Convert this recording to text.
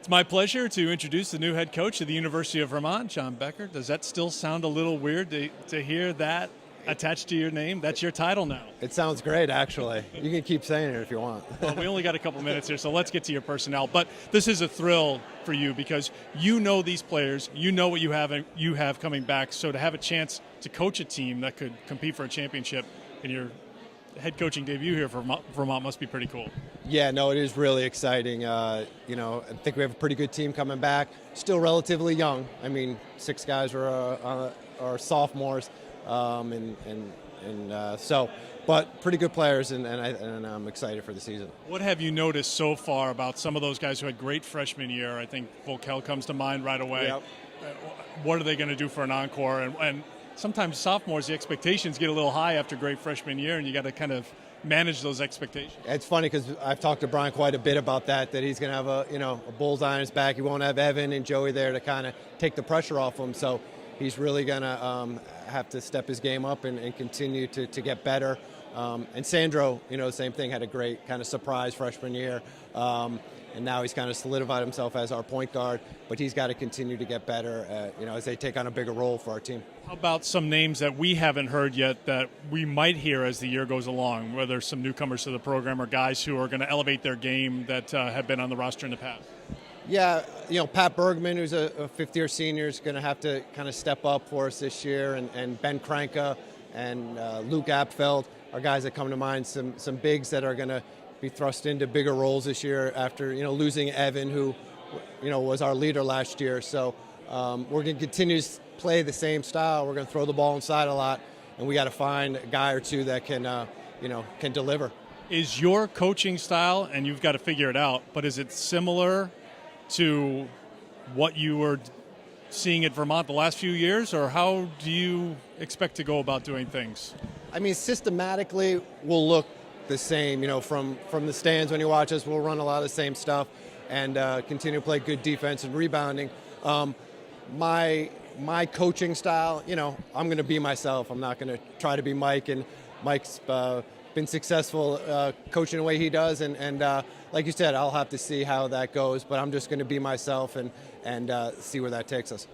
It's my pleasure to introduce the new head coach of the University of Vermont, John Becker. Does that still sound a little weird to hear that attached to your name? That's your title now. It sounds great, actually. You can keep saying it if you want. Well, we only got a couple minutes here, so let's get to your personnel. But this is a thrill for you because you know these players, you know what you have coming back. So to have a chance to coach a team that could compete for a championship in your head coaching debut here for Vermont must be pretty cool. Yeah, no, it is really exciting. I think we have a pretty good team coming back. Still relatively young. I mean, 6 guys are sophomores, but pretty good players, and I'm excited for the season. What have you noticed so far about some of those guys who had great freshman year? I think Volkel comes to mind right away. Yep. What are they going to do for an encore? And sometimes sophomores, the expectations get a little high after great freshman year, and you got to kind of manage those expectations. It's funny because I've talked to Brian quite a bit about that he's going to have a bullseye on his back. He won't have Evan and Joey there to kind of take the pressure off him. So he's really going to have to step his game up and continue to get better. And Sandro, same thing, had a great kind of surprise freshman year. And now he's kind of solidified himself as our point guard, but he's got to continue to get better, as they take on a bigger role for our team. How about some names that we haven't heard yet that we might hear as the year goes along, whether some newcomers to the program or guys who are going to elevate their game that have been on the roster in the past? Yeah, Pat Bergman, who's a fifth-year senior, is going to have to kind of step up for us this year, and Ben Kranka and Luke Apfeld are guys that come to mind, some bigs that are going to be thrust into bigger roles this year after, losing Evan, who, was our leader last year. So we're going to continue to play the same style. We're going to throw the ball inside a lot, and we got to find a guy or two that can deliver. Is your coaching style, and you've got to figure it out, but is it similar to what you were seeing at Vermont the last few years, or how do you expect to go about doing things? I mean, systematically, we'll look the same. From the stands when you watch us, we'll run a lot of the same stuff and continue to play good defense and rebounding. My coaching style, I'm going to be myself. I'm not going to try to be Mike, and Mike's been successful coaching the way he does, and like you said, I'll have to see how that goes, but I'm just going to be myself and see where that takes us.